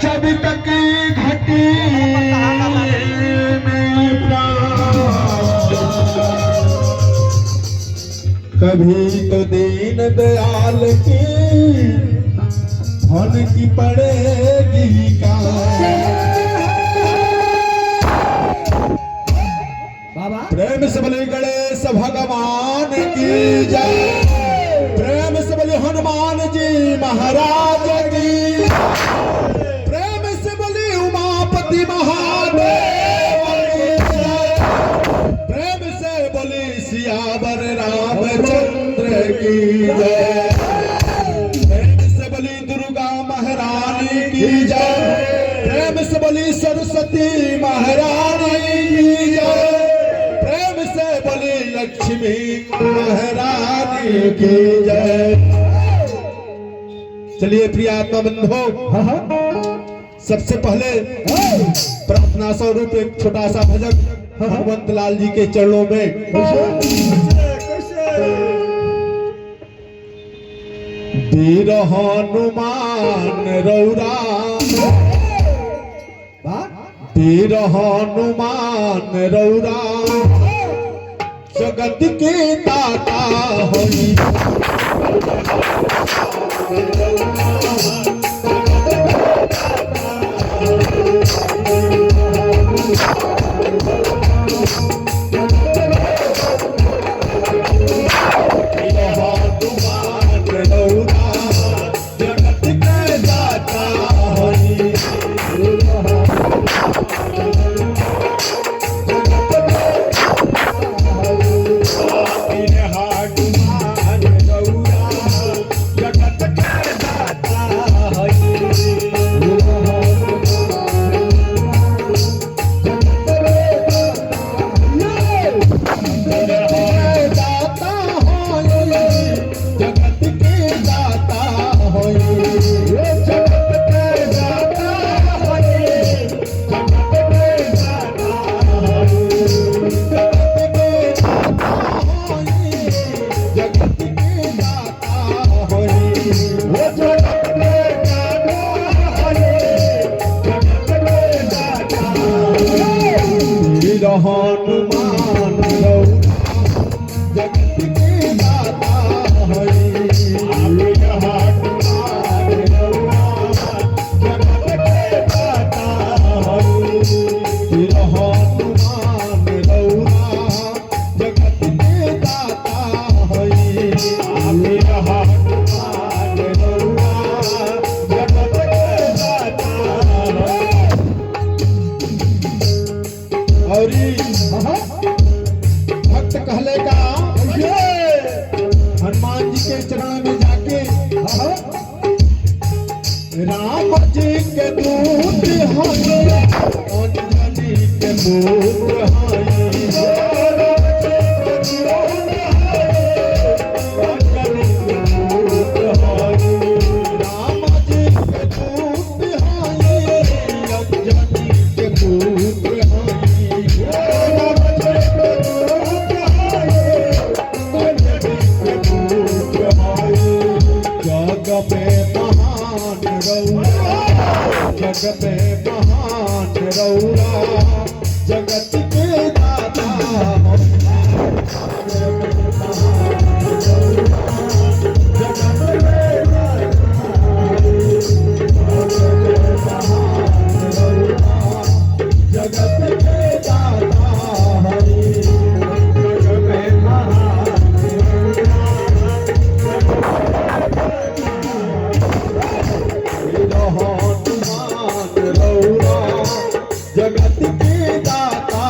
जब तक घटी में प्राण, कभी तो दीन दयाल की धन की पड़ेगी का। प्रेम से बोले गणेश भगवान की जय, प्रेम से बोले हनुमान जी महाराज की, प्रेम से बोले उमापति महादेव की जय, प्रेम से बोले सियावर रामचंद्र की जय, प्रेम से बोली दुर्गा महारानी की जय, प्रेम से बोली सरस्वती महारानी की जय, बोली लक्ष्मी महारानी की जय। चलिए प्रिय आत्मा बंधो, सबसे पहले प्रार्थना स्वरूप एक छोटा सा भजन हनुमंत लाल जी के चरणों में। वीर हनुमान रौरा, वीर हनुमान रौरा जगत के दाता होई, हनुमान जगत के दाता होई, हनुमान जगत के दाता होई, हनुमान जगत के दाता होई, हनुमान जगत के दाता होई। भक्त कहले का हनुमान जी के चरण में जाके, राम जी के दूत हैं, अंजनी के पुत्र हैं, जगत में महान रौरा जगत के दाता, जगत के दाता जगत के दाता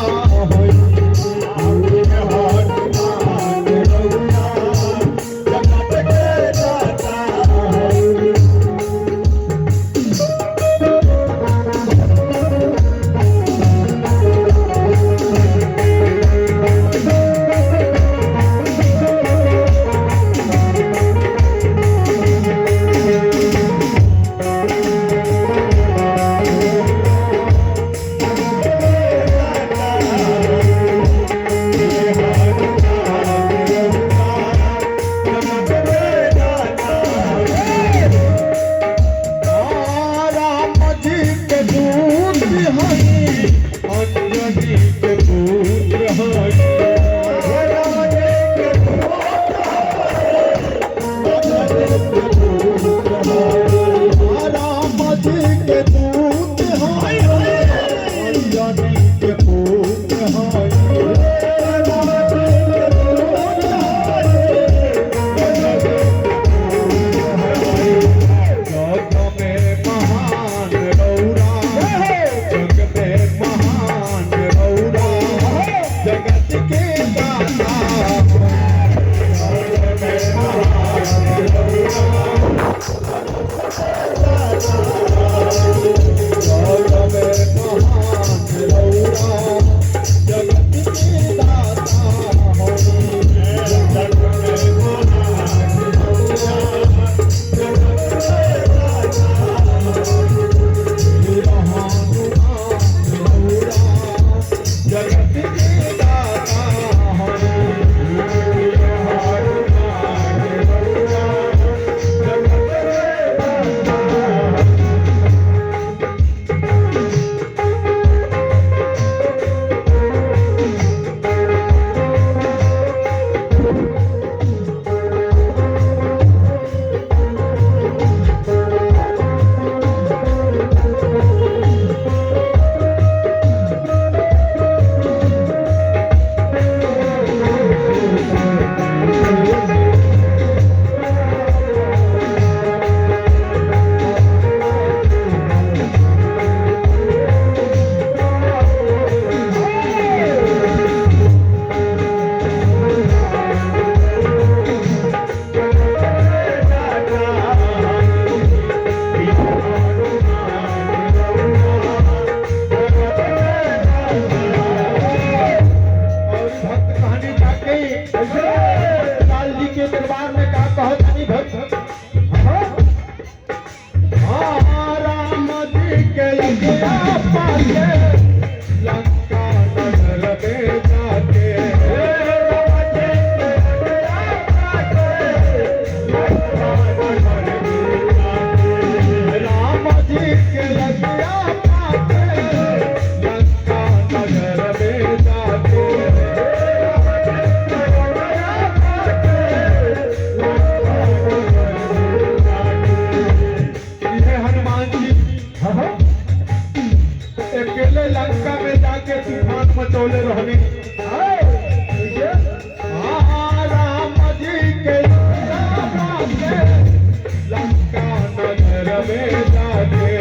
पाके लंका नगर में जाके राम जी के लगिया पाके लंका नगर में जाके ये हनुमान जी अकेले लंका में जाके तूफान मचौले रहने राम जी के लंका नगर में जाके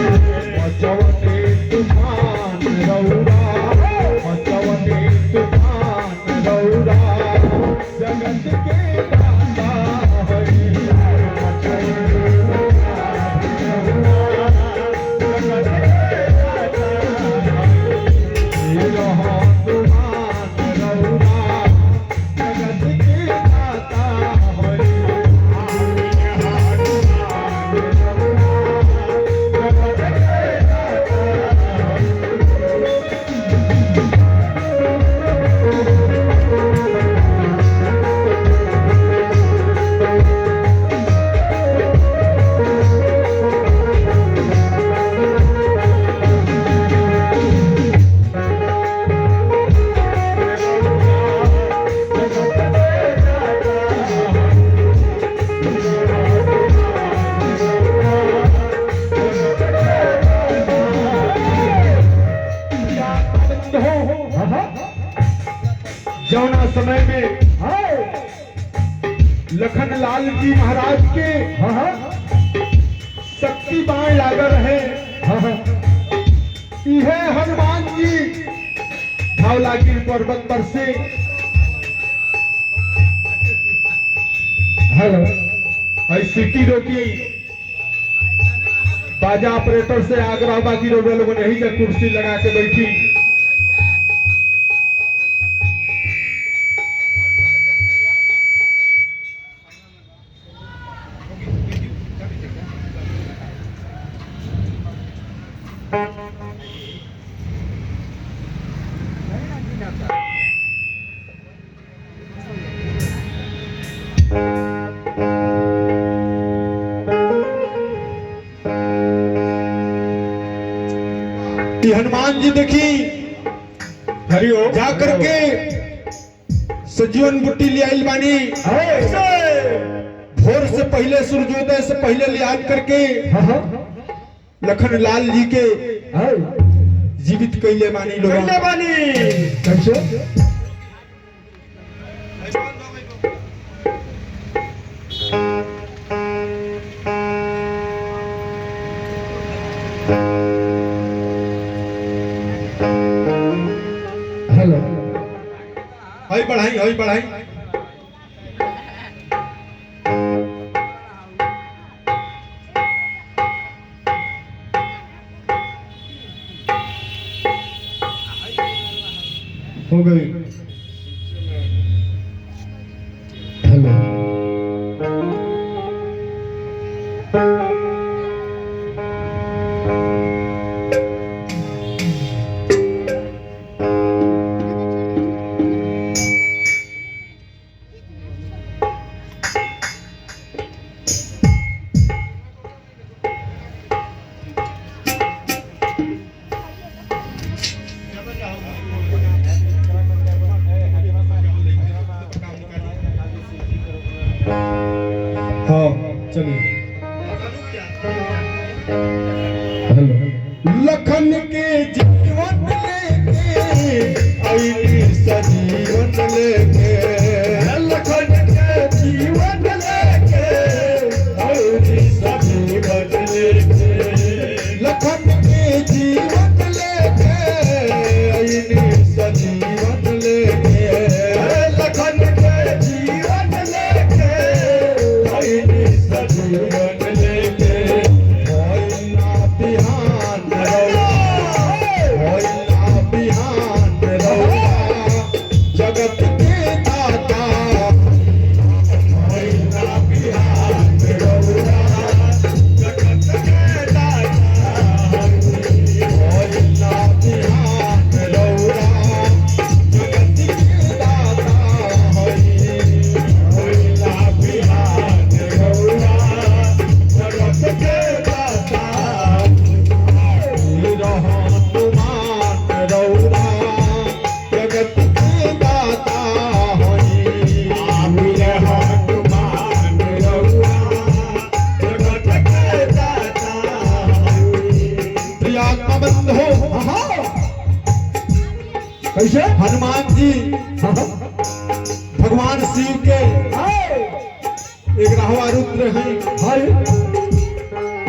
मचौने तूफान रौरा मचौने तूफान रौरा जगत के दाता हरि जौना समय में लखन लाल जी महाराज के शक्ति बाण लागल है यह हनुमान जी धौलागिर पर्वत पर से सिटी रोकी बाजा ऑपरेटर से आग्रह बाकी लोगों ने ही का कुर्सी लगा के बैठी कि हनुमान जी देखी हरिओम जा करके सजीवन बुट्टी ले आइल बानी भोर से पहले सूर्योदय से पहले ले आ करके लखन लाल जी के जीवित कैले बानी लोग कैसे हई बढ़ाई हो गई हेलो लखन के जीवन लेके आईनी सजीवन लेके लखन के जीवन लेके आईनी सजीवन लेके लखन के जीवन लेके आईनी सजीवन लेके लखन के जीवन लेके आईनी सजीवन लेके भगवान शिव के एक राहवा रुद्र हैं।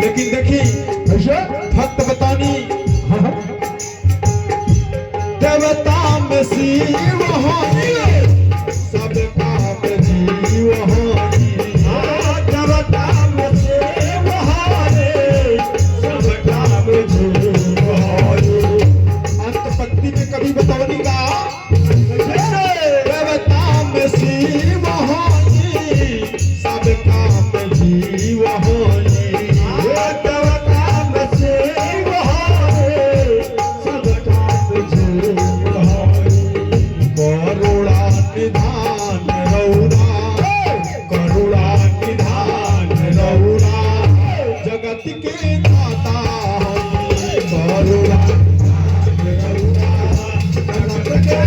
लेकिन देखी भक्त बतानी देवता में शिव हानि सब काम जीव हानि। देवता में शिव हानि सब काम जीव हानि। अंत पंक्ति में कभी बतावनी का देवता में शिव हानि सब काम जीव हानि। देवता में शिव हानि सब काम जीव हानि। करुणा निधान रौरा करुणा निधान रौरा जगत के दाता हरि। करुणा जगत के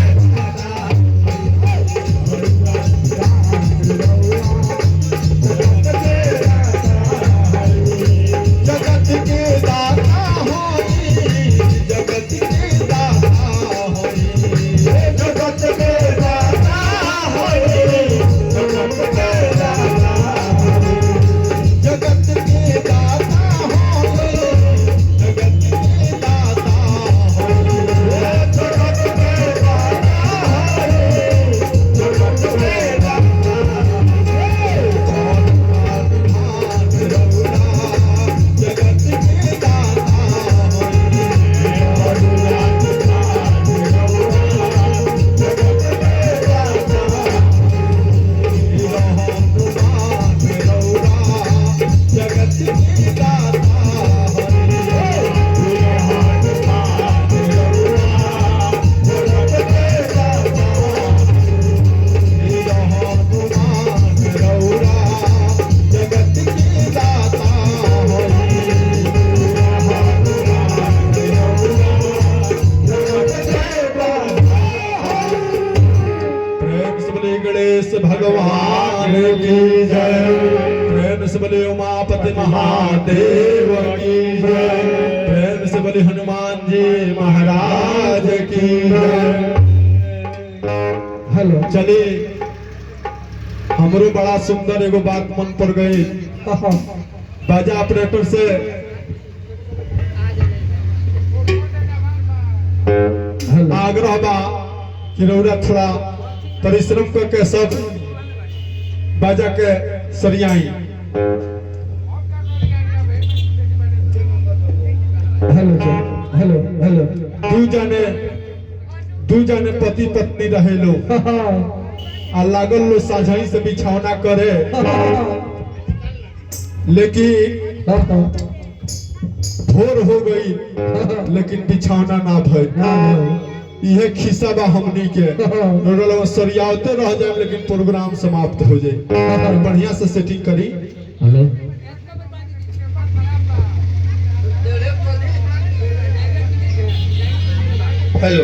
भगवान की जय। प्रेम से बोले उमापति महादेव की जय। प्रेम से बोले हनुमान जी महाराज की जय। हेलो चलिए हमरो बड़ा सुंदर एगो बात मन पर गई। बाजा ऑपरेटर से आग्रह बा कि रौरा थोड़ा परिश्रम करके सब बाजा के सरियाई। हेलो हेलो हेलो दू जाने पति पत्नी रहे लो आ लागल लो साझाई से बिछौना करे। लेकिन भोर हो गई लेकिन बिछौना ना भई। यह खिस्सा बा हमनी के सरियावते रह जाए लेकिन प्रोग्राम समाप्त हो जाए। बढ़िया से सेटिंग करी। Hello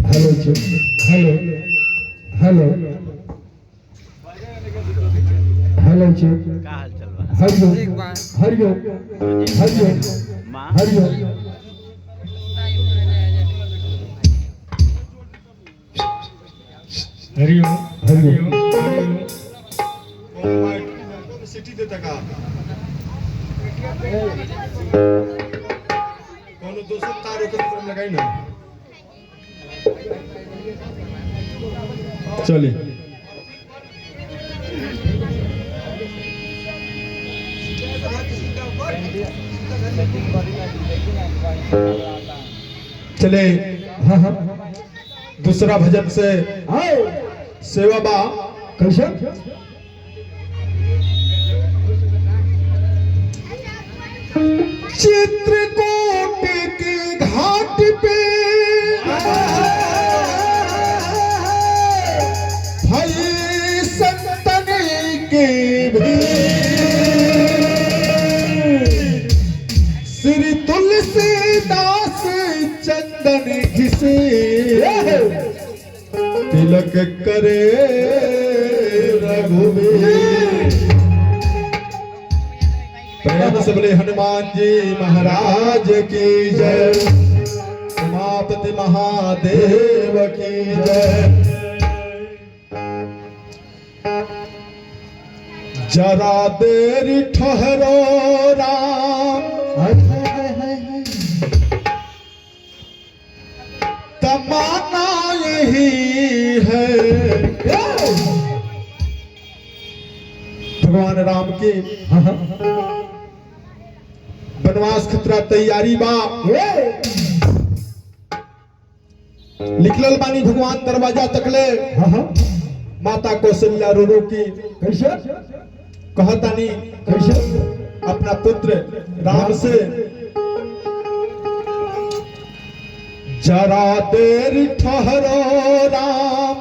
hello hello hello hello hello Hariom Hariom Hariom Hariom. Hariom Hariom city देता का कोनो दोसर तार के ऊपर लगाई ना चलिए। चले हाँ हाँ दूसरा भजन से सेवा बा कैसे। चित्रकूट के घाट पे भई संतन के श्री तुलसीदास चंदन घिसे तिलक करे रघुवीर। प्रेम से बोले हनुमान जी महाराज की जय। महादेव की जय। जरा देर ठहरो राम, तमन्ना यही है। भगवान राम की वनवास खतरा तैयारी बा। लिखलल बानी भगवान दरवाजा तकले माता कौशल्या रो रो की कैसे कहतानी कैसे अपना पुत्र राम से, जरा देर ठहरो राम,